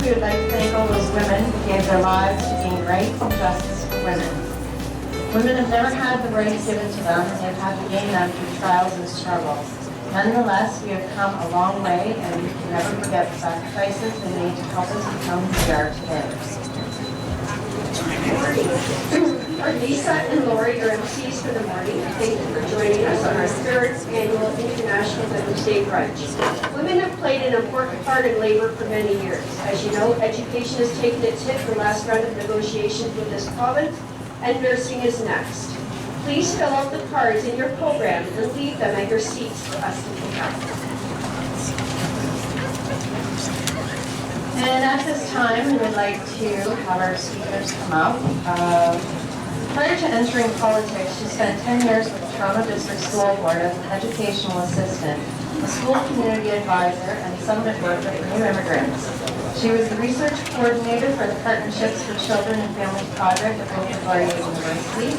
we would like to thank all those women who gave their lives to gain rights and justice for women. Women have never had the rights given to them, and they've had to gain them through trials and struggles. Nonetheless, we have come a long way, and we can never forget the sacrifices they made to help us become who we are today. Our Lisa and Lori are MCs for the morning. Thank you for joining us on our third annual International Women's Day Brunch. Women have played an important part in labor for many years. As you know, education has taken its hit for last round of negotiations with this province, and nursing is next. Please fill out the cards in your program and leave them at your seats for us to pick up. And at this time, we would like to have our speakers come up. Prior to entering politics, she spent 10 years with the Toronto District School Board as an educational assistant, a school community advisor, and settlement worker for new immigrants. She was the research coordinator for the Partnerships for Children and Families project at Waterloo University.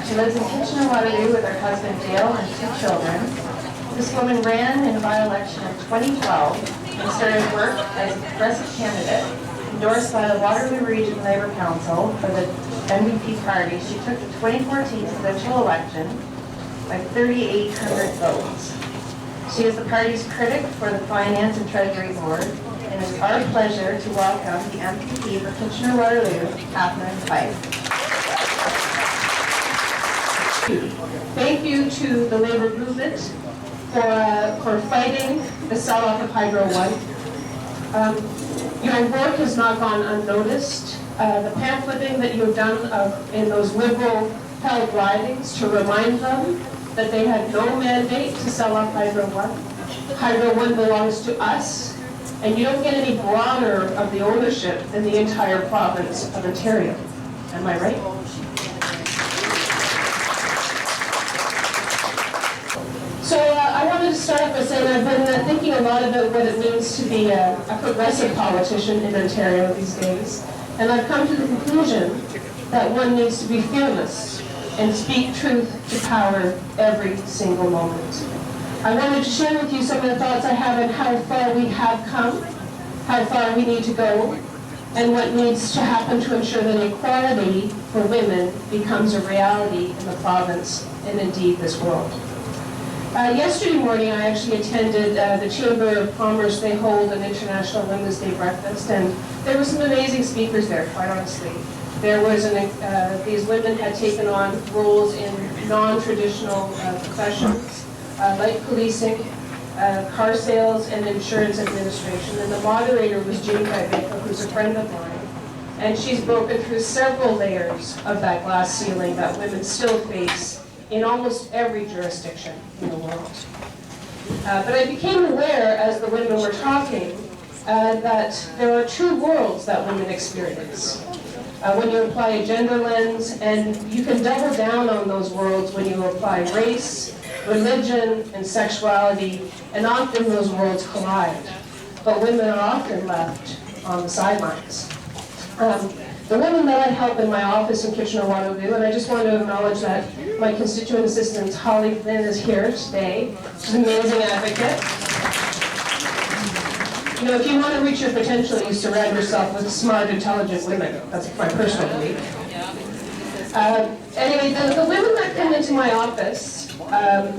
She lives in Kitchener-Waterloo with her husband Dale and 2 children. This woman ran in a by-election in 2012 and started work as a progressive candidate, endorsed by the Waterloo Region Labour Council for the MVP party. She took the 2014 provincial election by 3,800 votes. She is the party's critic for the Finance and Treasury Board, and it is our pleasure to welcome the MPP for Kitchener-Waterloo, Catherine Fife. Thank you to the labor movement for fighting the sell-off of Hydro One. Your work has not gone unnoticed. The pamphleting that you've done in those liberal-held ridings to remind them that they had no mandate to sell off Hydro One. Hydro One belongs to us, and you don't get any broader of the ownership than the entire province of Ontario. Am I right? So I wanted to start off by saying I've been thinking a lot about what it means to be a progressive politician in Ontario these days. And I've come to the conclusion that one needs to be fearless and speak truth to power every single moment. I wanted to share with you some of the thoughts I have on how far we have come, how far we need to go, and what needs to happen to ensure that equality for women becomes a reality in the province and indeed this world. Yesterday morning, I actually attended the Chamber of Commerce. They hold an International Women's Day breakfast, and there were some amazing speakers there, quite honestly. There was these women had taken on roles in non-traditional professions, like policing, car sales, and insurance administration. And the moderator was Jean Baker, who's a friend of mine. And she's broken through several layers of that glass ceiling that women still face in almost every jurisdiction in the world. But I became aware, as the women were talking, that there are 2 worlds that women experience. When you apply a gender lens, and you can double down on those worlds when you apply race, religion, and sexuality, and often those worlds collide. But women are often left on the sidelines. The women that I help in my office in Kitchener-Waterloo, and I just want to acknowledge that my constituent assistant, Holly Flynn, is here today. She's an amazing advocate. You know, if you want to reach your potential, you surround yourself with smart, intelligent women. That's my personal belief. Anyway, the women that come into my office, the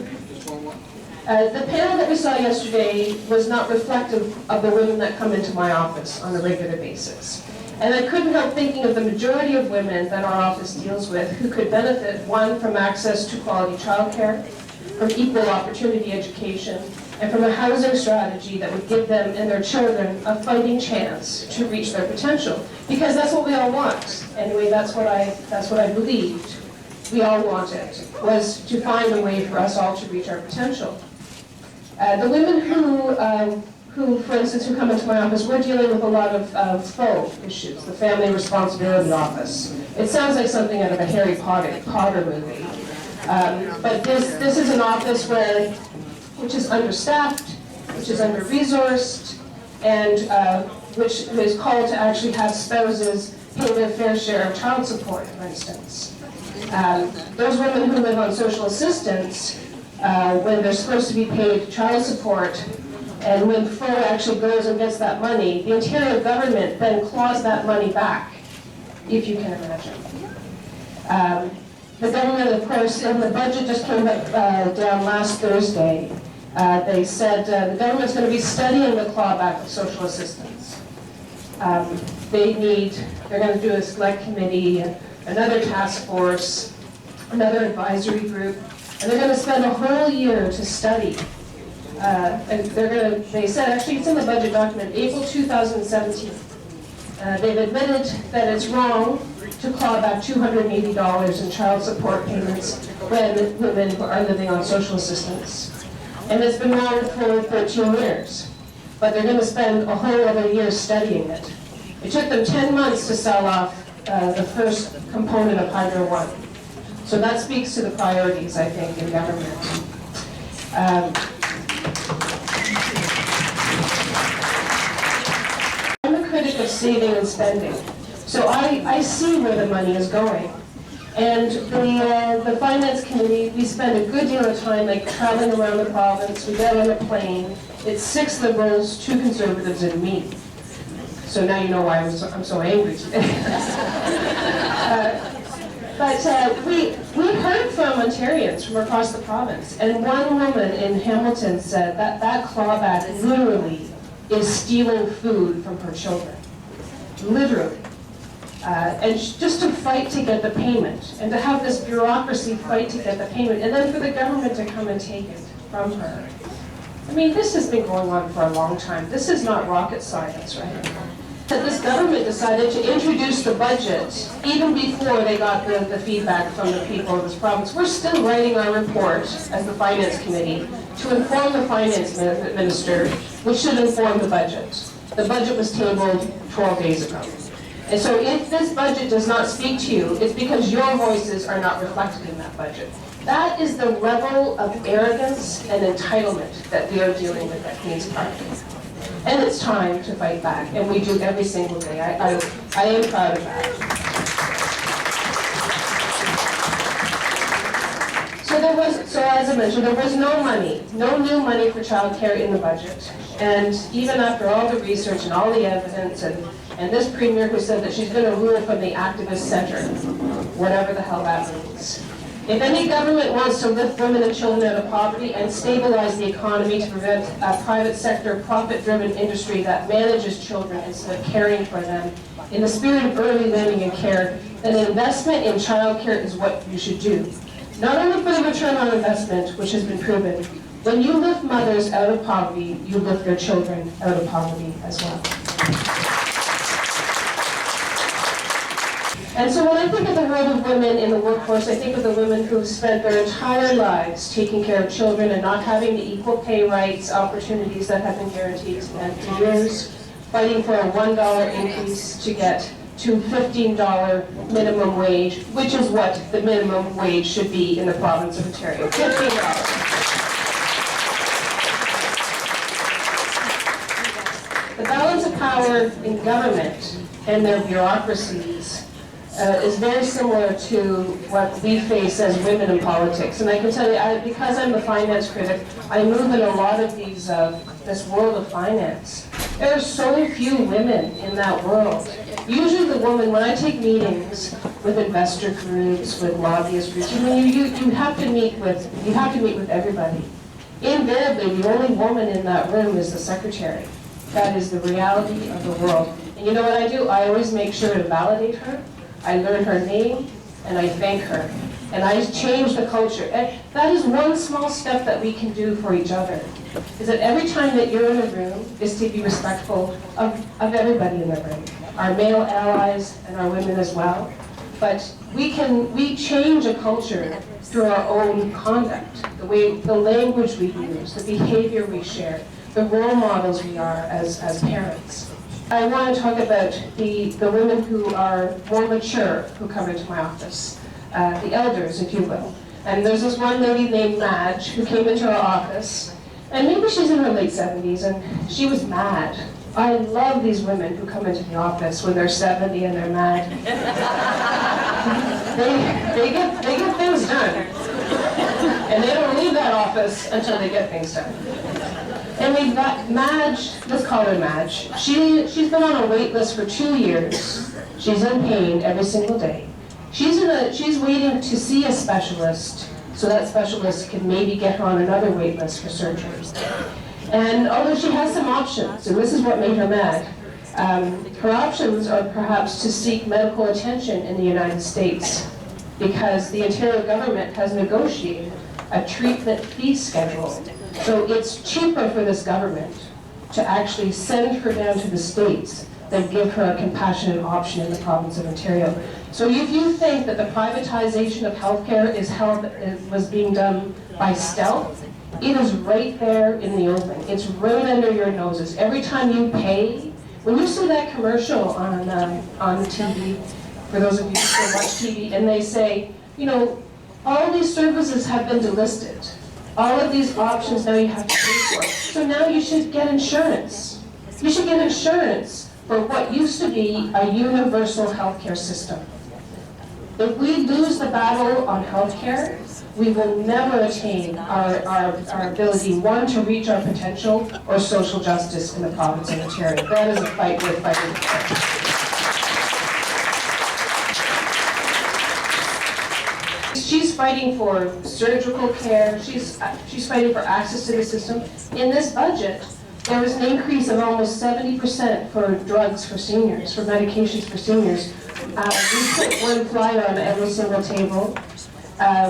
panel that we saw yesterday was not reflective of the women that come into my office on a regular basis. And I couldn't help thinking of the majority of women that our office deals with who could benefit, 1, from access to quality childcare, from equal opportunity education, and from a housing strategy that would give them and their children a fighting chance to reach their potential. Because that's what we all want. Anyway, that's what I believed we all wanted, was to find a way for us all to reach our potential. The women who, for instance, who come into my office, we're dealing with a lot of faux issues, the Family Responsibility Office. It sounds like something out of a Harry Potter movie. But this is an office which is understaffed, which is under-resourced, and which is called to actually have spouses pay their fair share of child support, for instance. Those women who live on social assistance, when they're supposed to be paid child support, And when FO actually goes and gets that money, the Ontario government then claws that money back, if you can imagine. The government, of course, and the budget just came down last Thursday. They said the government's going to be studying the clawback of social assistance. They're going to do a select committee, another task force, another advisory group, and they're going to spend a whole year to study. And they said, actually it's in the budget document, April 2017. They've admitted that it's wrong to claw back $280 in child support payments when women are living on social assistance. And it's been wrong for 13 years. But they're going to spend a whole other year studying it. It took them 10 months to sell off the first component of Hydro One. So that speaks to the priorities, I think, in government. I'm a critic of saving and spending. So I see where the money is going. And the Finance Committee, we spend a good deal of time traveling around the province. We get on a plane. It's 6 Liberals, 2 Conservatives, and me. So now you know why I'm so angry today. But we heard from Ontarians from across the province, and one woman in Hamilton said that clawback literally is stealing food from her children. Literally. And just to fight to get the payment, and to have this bureaucracy fight to get the payment, and then for the government to come and take it from her. I mean, this has been going on for a long time. This is not rocket science, right? That this government decided to introduce the budget even before they got the feedback from the people of this province. We're still writing our report as the Finance Committee to inform the Finance Minister, which should inform the budget. The budget was tabled 12 days ago. And so if this budget does not speak to you, it's because your voices are not reflected in that budget. That is the level of arrogance and entitlement that we are dealing with at Queen's Park. And it's time to fight back, and we do every single day. I am proud of that. So as I mentioned, there was no new money for childcare in the budget. And even after all the research and all the evidence, and this premier who said that she's going to rule from the activist center, whatever the hell that means. If any government wants to lift women and children out of poverty and stabilize the economy to prevent a private sector, profit-driven industry that manages children instead of caring for them, in the spirit of early learning and care, then an investment in childcare is what you should do. Not only for the return on investment, which has been proven, when you lift mothers out of poverty, you lift their children out of poverty as well. And so when I think of the world of women in the workforce, I think of the women who've spent their entire lives taking care of children and not having the equal pay rights, opportunities that have been guaranteed to them for years, fighting for a $1 increase to get to $15 minimum wage, which is what the minimum wage should be in the province of Ontario, $15. The balance of power in government and their bureaucracies is very similar to what we face as women in politics. And I can tell you, because I'm a finance critic, I move in a lot of these, this world of finance. There are so few women in that world. Usually the woman, when I take meetings with investor groups, with lobbyist groups, you have to meet with everybody. Invariably, the only woman in that room is the secretary. That is the reality of the world. And you know what I do? I always make sure to validate her. I learn her name, and I thank her. And I change the culture. And that is one small step that we can do for each other, is that every time that you're in a room is to be respectful of everybody in the room, our male allies and our women as well. But we change a culture through our own conduct, the language we use, the behavior we share, the role models we are as parents. I want to talk about the women who are more mature who come into my office, the elders, if you will. And there's this one lady named Madge who came into our office, and maybe she's in her late 70s, and she was mad. I love these women who come into the office when they're 70 and they're mad. they get things done. And they don't leave that office until they get things done. And Madge, let's call her Madge, she's been on a wait list for 2 years. She's in pain every single day. She's waiting to see a specialist, so that specialist can maybe get her on another wait list for surgery. And although she has some options, and this is what made her mad, her options are perhaps to seek medical attention in the United States, because the Ontario government has negotiated a treatment fee schedule. So it's cheaper for this government to actually send her down to the States than give her a compassionate option in the province of Ontario. So if you think that the privatization of healthcare was being done by stealth, it is right there in the open. It's right under your noses. Every time you pay, when you see that commercial on TV, for those of you who still watch TV, and they say, you know, all these services have been delisted. All of these options now you have to pay for. So now you should get insurance. You should get insurance for what used to be a universal healthcare system. If we lose the battle on healthcare, we will never attain our ability, one, to reach our potential, or social justice in the province of Ontario. That is a fight worth fighting for. She's fighting for surgical care, she's fighting for access to the system. In this budget, there was an increase of almost 70% for drugs for seniors, for medications for seniors. We put one flyer on every single table.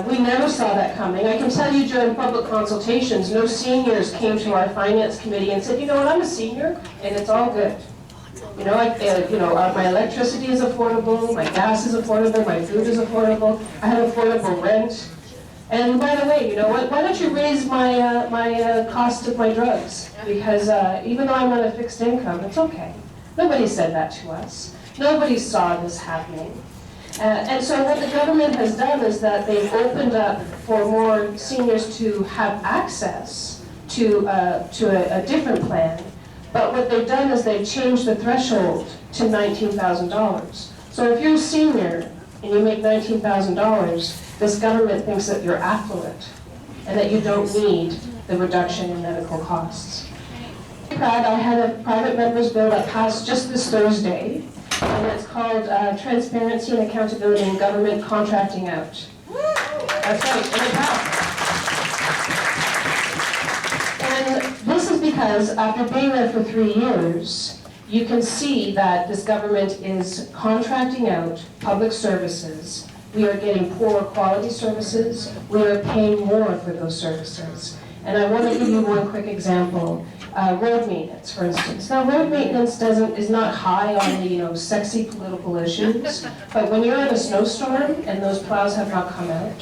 We never saw that coming. I can tell you during public consultations, no seniors came to our finance committee and said, you know what, I'm a senior and it's all good. You know, my electricity is affordable, my gas is affordable, my food is affordable, I have affordable rent. And by the way, you know what, why don't you raise my cost of my drugs? Because even though I'm on a fixed income, it's okay. Nobody said that to us. Nobody saw this happening. And so what the government has done is that they've opened up for more seniors to have access to a different plan. But what they've done is they've changed the threshold to $19,000. So if you're a senior and you make $19,000, this government thinks that you're affluent and that you don't need the reduction in medical costs. I'm proud I had a private member's bill that passed just this Thursday, and it's called Transparency and Accountability in Government Contracting Out. That's right, and it passed. And this is because after being there for 3 years, you can see that this government is contracting out public services. We are getting poorer quality services. We are paying more for those services. And I want to give you one quick example. Road maintenance, for instance. Now, road maintenance is not high on the sexy political issues, but when you're in a snowstorm and those plows have not come out,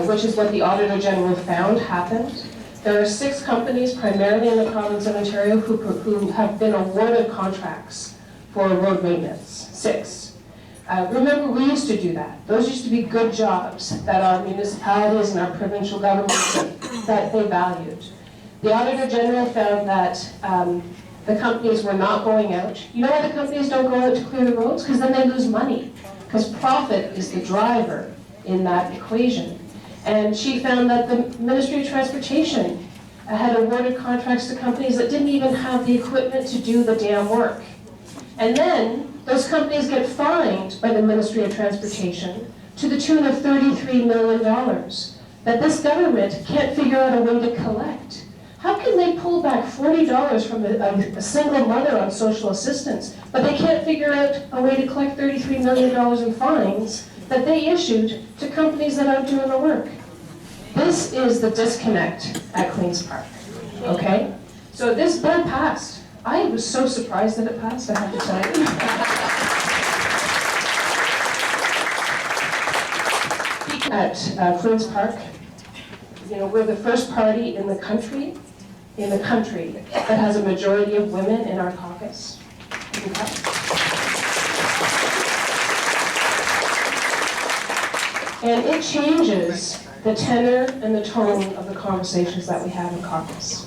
which is what the Auditor General found happened, there are 6 companies, primarily in the province of Ontario, who have been awarded contracts for road maintenance. 6. Remember, we used to do that. Those used to be good jobs that our municipalities and our provincial governments that they valued. The Auditor General found that the companies were not going out. You know why the companies don't go out to clear the roads? Because then they lose money. Because profit is the driver in that equation. And she found that the Ministry of Transportation had awarded contracts to companies that didn't even have the equipment to do the damn work. And then those companies get fined by the Ministry of Transportation to the tune of $33 million that this government can't figure out a way to collect. How can they pull back $40 from a single mother on social assistance, but they can't figure out a way to collect $33 million in fines that they issued to companies that aren't doing the work? This is the disconnect at Queen's Park, okay? So this bill passed. I was so surprised that it passed, I have to tell you. At Queen's Park, we're the first party in the country that has a majority of women in our caucus. And it changes the tenor and the tone of the conversations that we have in caucus.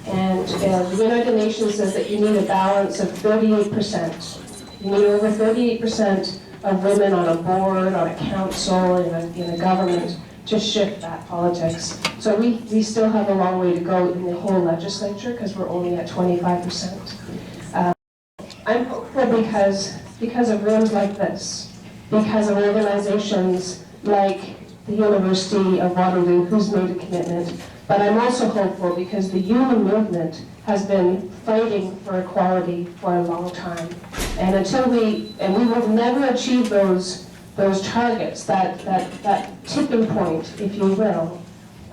And the United Nations says that you need a balance of 38%. You need over 38% of women on a board, on a council, in a government to shift that politics. So we still have a long way to go in the whole legislature because we're only at 25%. I'm hopeful because of rooms like this, because of organizations like the University of Waterloo, who's made a commitment, but I'm also hopeful because the union movement has been fighting for equality for a long time. And we will never achieve those targets, that tipping point, if you will,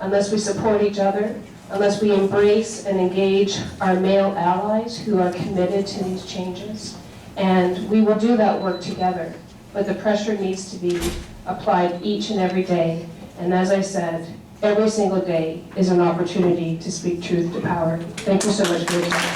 unless we support each other, unless we embrace and engage our male allies who are committed to these changes. And we will do that work together, but the pressure needs to be applied each and every day. And as I said, every single day is an opportunity to speak truth to power. Thank you so much for your time.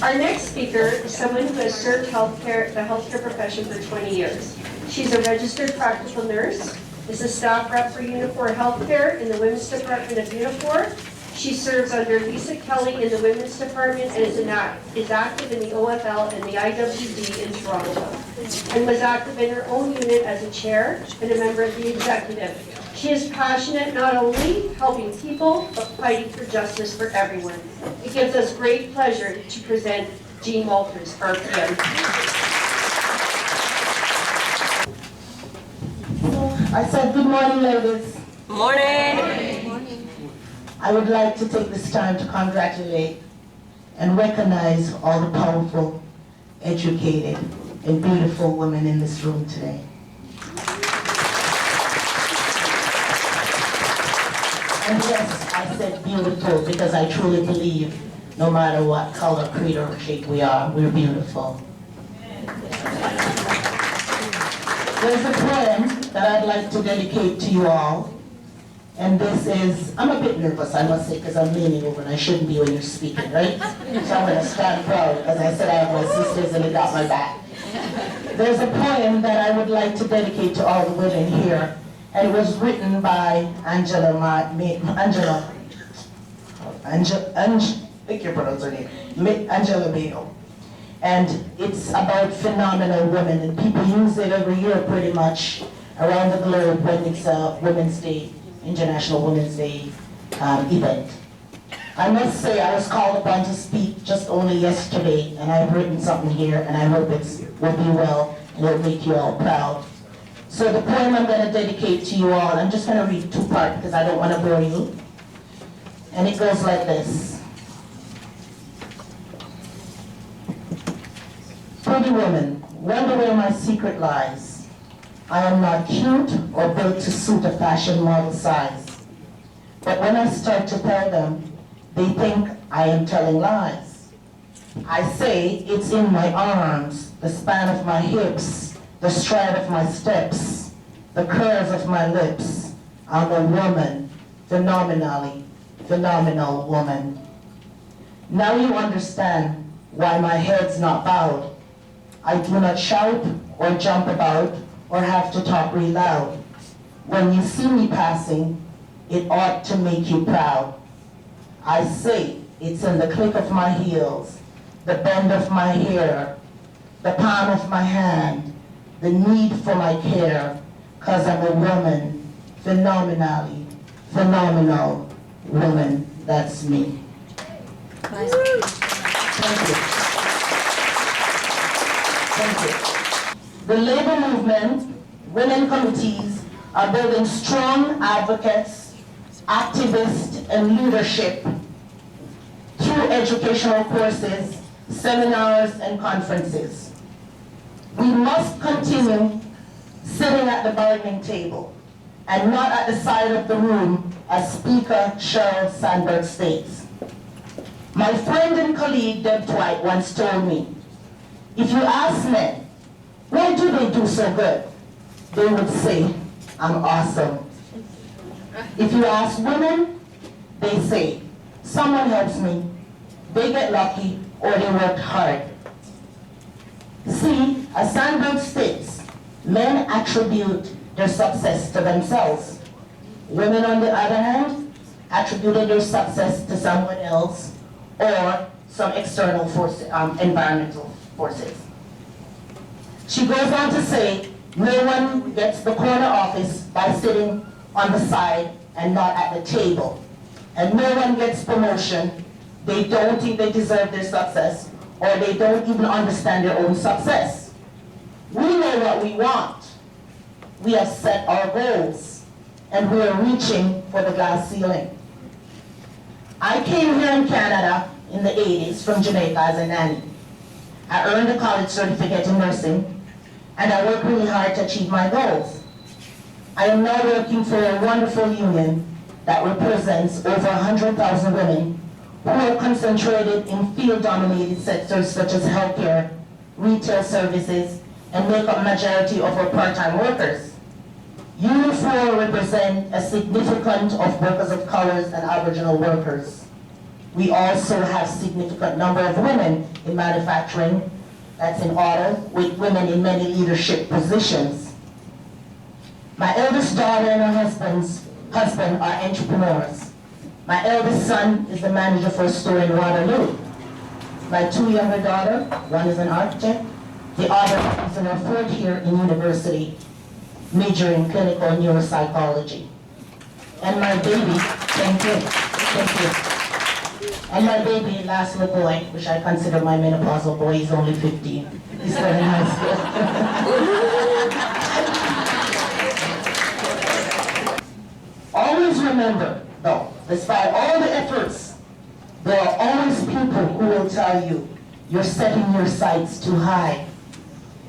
Our next speaker is someone who has served the healthcare profession for 20 years. She's a registered practical nurse, is a staff rep for Unifor Healthcare in the Women's Department of Unifor. She serves under Lisa Kelly in the Women's Department and is active in the OFL and the IWD in Toronto, and was active in her own unit as a chair and a member of the executive. She is passionate not only helping people, but fighting for justice for everyone. It gives us great pleasure to present Jean Walters, RPM. I said, good morning, ladies. Morning. I would like to take this time to congratulate and recognize all the powerful, educated, and beautiful women in this room today. And yes, I said beautiful because I truly believe no matter what color, creed, or shape we are, we're beautiful. There's a poem that I'd like to dedicate to you all. And this is, I'm a bit nervous, I must say, because I'm leaning over and I shouldn't be when you're speaking, right? So I'm going to stand proud. As I said, I have my sisters and they got my back. There's a poem that I would like to dedicate to all the women here. And it was written by Angela, I think you pronounce her name, Angela Mayo. And it's about phenomenal women, and people use it every year pretty much around the globe when it's a Women's Day, International Women's Day event. I must say I was called upon to speak just only yesterday, and I've written something here, and I hope it will be well, and it will make you all proud. So the poem I'm going to dedicate to you all, I'm just going to read two parts because I don't want to bore you. And it goes like this. Pretty woman, wonder where my secret lies. I am not cute or built to suit a fashion model size. But when I start to tell them, they think I am telling lies. I say it's in my arms, the span of my hips, the stride of my steps, the curves of my lips. I'm a woman, phenomenal woman. Now you understand why my head's not bowed. I do not shout or jump about or have to talk real loud. When you see me passing, it ought to make you proud. I say it's in the click of my heels, the bend of my hair, the palm of my hand, the need for my care, 'cause I'm a woman, phenomenal woman. That's me. Thank you. Thank you. The labor movement, women committees are building strong advocates, activists, and leadership through educational courses, seminars, and conferences. We must continue sitting at the bargaining table and not at the side of the room, as Speaker Sheryl Sandberg states. My friend and colleague Deb Dwight once told me, if you ask men, why do they do so good? They would say, I'm awesome. If you ask women, they say, someone helps me, they get lucky, or they worked hard. See, as Sandberg states, men attribute their success to themselves. Women, on the other hand, attributed their success to someone else or some external force, environmental forces. She goes on to say, No one gets the corner office by sitting on the side and not at the table. And no one gets promotion. They don't think they deserve their success, or they don't even understand their own success. We know what we want. We have set our goals, and we are reaching for the glass ceiling. I came here in Canada in the 80s from Jamaica as a nanny. I earned a college certificate in nursing, and I worked really hard to achieve my goals. I am now working for a wonderful union that represents over 100,000 women who are concentrated in field-dominated sectors such as healthcare, retail services, and make up majority of our part-time workers. Union 4 represent a significant of workers of colors and Aboriginal workers. We also have significant number of women in manufacturing, that's in auto, with women in many leadership positions. My eldest daughter and her husband are entrepreneurs. My eldest son is the manager for a store in Waterloo. My two younger daughters, one is an architect, the other is in her fourth year in university, majoring in clinical neuropsychology. And my baby, thank you. And my baby, last little boy, which I consider my menopausal boy, he's only 15. He's still in high school. Always remember, though, despite all the efforts, there are always people who will tell you you're setting your sights too high.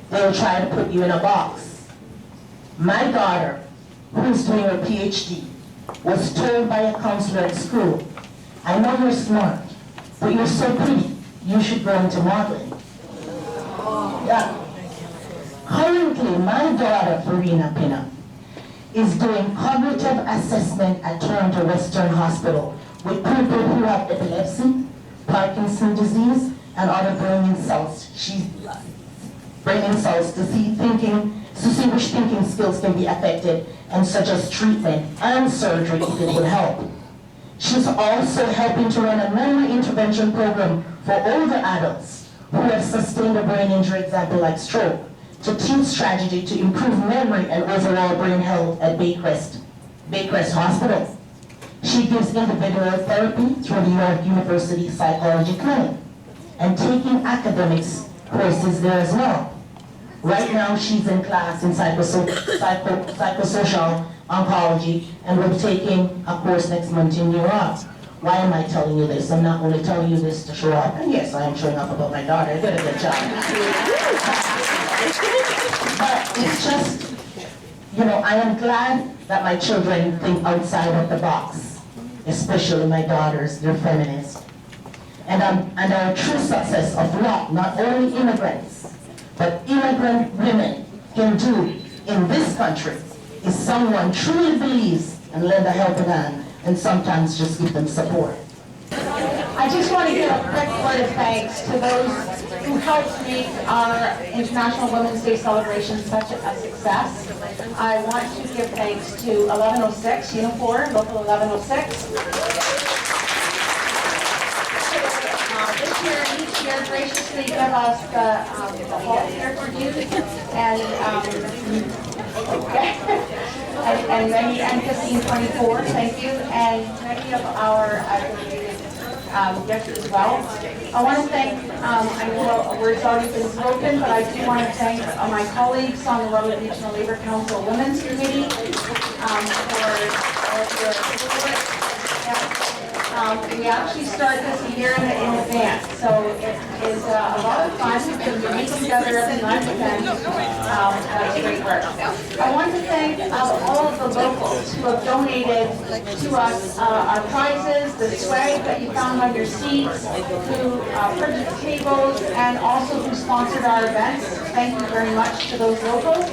They'll try to put you in a box. My daughter, who's doing her PhD, was told by a counselor at school, I know you're smart, but you're so pretty, you should go into modeling. Yeah. Currently, my daughter, Farina Pina, is doing cognitive assessment at Toronto Western Hospital with people who have epilepsy, Parkinson's disease, and other brain insults. She's brain insults to see which thinking skills can be affected and suggest treatment and surgery if it would help. She's also helping to run a memory intervention program for older adults who have sustained a brain injury, example like stroke, to teach strategy to improve memory and overall brain health at Baycrest Hospital. She gives individual therapy through New York University Psychology Clinic and taking academics courses there as well. Right now she's in class in psychosocial oncology and will be taking a course next month in New York. Why am I telling you this? I'm not only telling you this to show up, and yes, I am showing up about my daughter. I did a good job. But it's just, I am glad that my children think outside of the box, especially my daughters, they're feminists. And our true success of what not only immigrants, but immigrant women can do in this country is someone truly believes and lend a helping hand and sometimes just give them support. I just want to give a quick word of thanks to those who helped make our International Women's Day celebration such a success. I want to give thanks to 1106, Unifor, Local 1106. This year, each year graciously give us the hall here for youth and many, and 1524, thank you, and many of our guests as well. I want to thank, I know a word's already been spoken, but I do want to thank my colleagues on the Waterloo Regional Labor Council Women's Committee for all of your support. We actually start this a year in advance, so it is a lot of fun because we meet together every month and that's great work. I want to thank all of the locals who have donated to us our prizes, the swag that you found on your seats, who purchased tables, and also who sponsored our events. Thank you very much to those locals.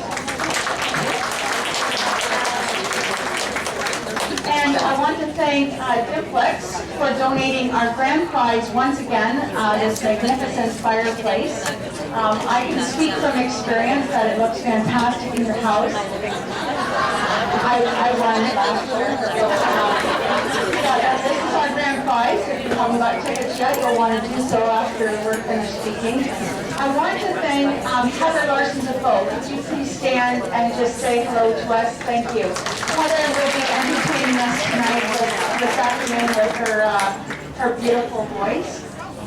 And I want to thank Diplex for donating our grand prize once again, this magnificent fireplace. I can speak from experience that it looks fantastic in your house. I won last year. This is our grand prize. prize. If you haven't got tickets yet, you'll want to do so after we're finished speaking. I want to thank Heather Larson Defoe. Could you please stand and just say hello to us? Thank you. Heather will be entertaining us tonight this afternoon with her beautiful voice.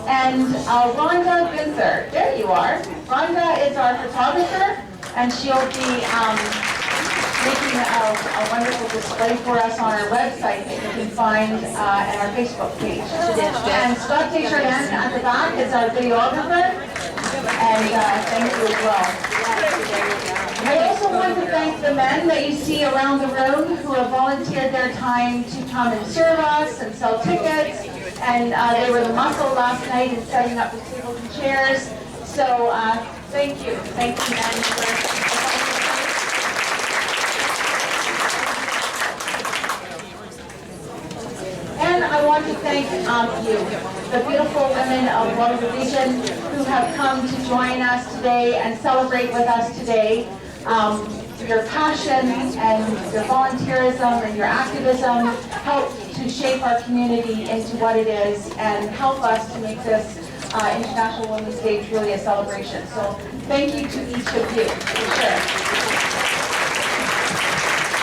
And Rhonda Gunther, there you are. Rhonda is our photographer, and she'll be making a wonderful display for us on our website that you can find on our Facebook page. And Scott Desjardins at the back is our videographer, and thank you as well. I also want to thank the men that you see around the room who have volunteered their time to come and serve us and sell tickets. And they were the muscle last night in setting up the tables and chairs. So thank you. Thank you, men. And I want to thank you, the beautiful women of Waterloo Region who have come to join us today and celebrate with us today. Your passion and your volunteerism and your activism help to shape our community into what it is and help us to make this International Women's Day truly a celebration. So thank you to each of you, for sure.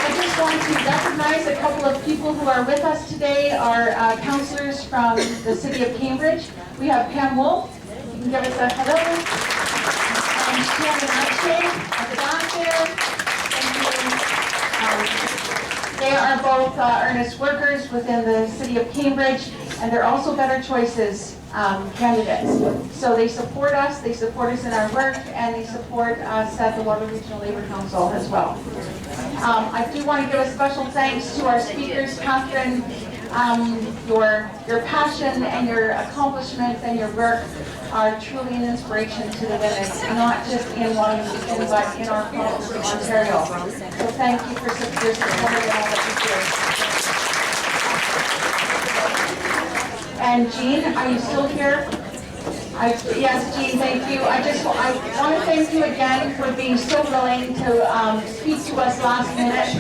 I just want to recognize a couple of people who are with us today, our councillors from the City of Cambridge. We have Pam Wolf. You can give us a hello. And Shannon Akshay at the back there. They are both earnest workers within the City of Cambridge, and they're also Better Choices candidates. So they support us in our work, and they support us at the Waterloo Regional Labour Council as well. I do want to give a special thanks to our speakers. Catherine, your passion and your accomplishments and your work are truly an inspiration to the women, not just in Waterloo Region, but in our province of Ontario. So thank you for your support and all that you do. And Jean, are you still here? Yes, Jean, thank you. I want to thank you again for being so willing to speak to us last minute.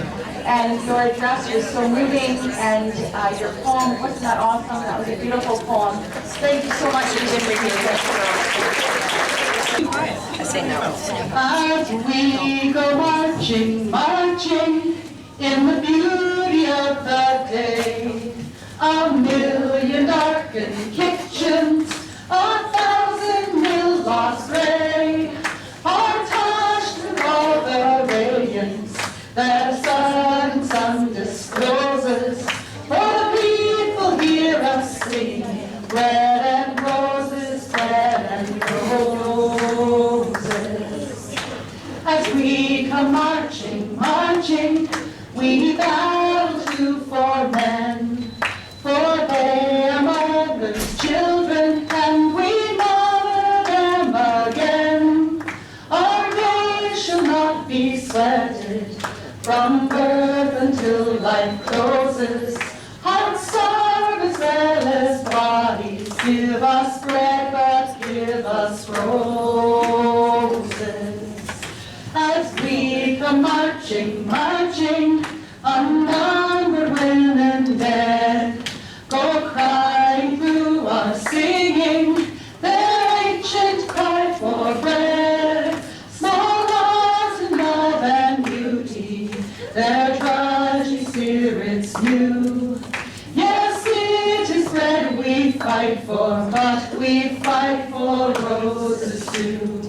And your address was so moving, and your poem, wasn't that awesome? That was a beautiful poem. Thank you so much for being here. I say no. As we go marching, marching in the beauty of the day, a million darkened kitchens, 1,000 will lost gray, are touched with all the radiance that a sudden sun discloses. For the people hear us sing, bread and roses, bread and roses. As we come marching, marching, we battle too for men, for they are mothers, children, and we mother them again. Our days shall not be sweated from birth until life closes. Hearts starve as well as bodies. Give us bread, but give us roses. As we come marching, marching, unnumbered women dead go crying through our singing their ancient cry for bread. Small hearts in love and beauty, their trudging spirits new. Yes, it is bread we fight for, but we fight for roses too.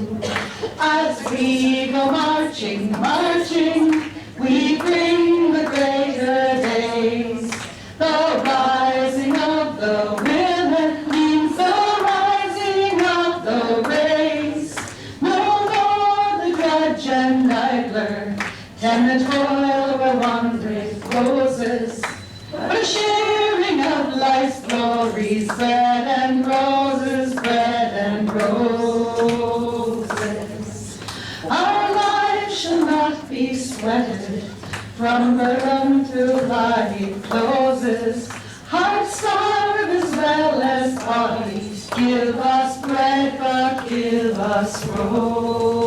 As we go marching, marching, we bring the greater days. The rising of the women means the rising of the race. No more the drudge and idler can the toil where one breath closes, but a sharing of life's glories, bread and roses, bread and roses. Our life shall not be sweated from birth until life closes. Hearts starve as well as bodies. Give us bread, but give us roses.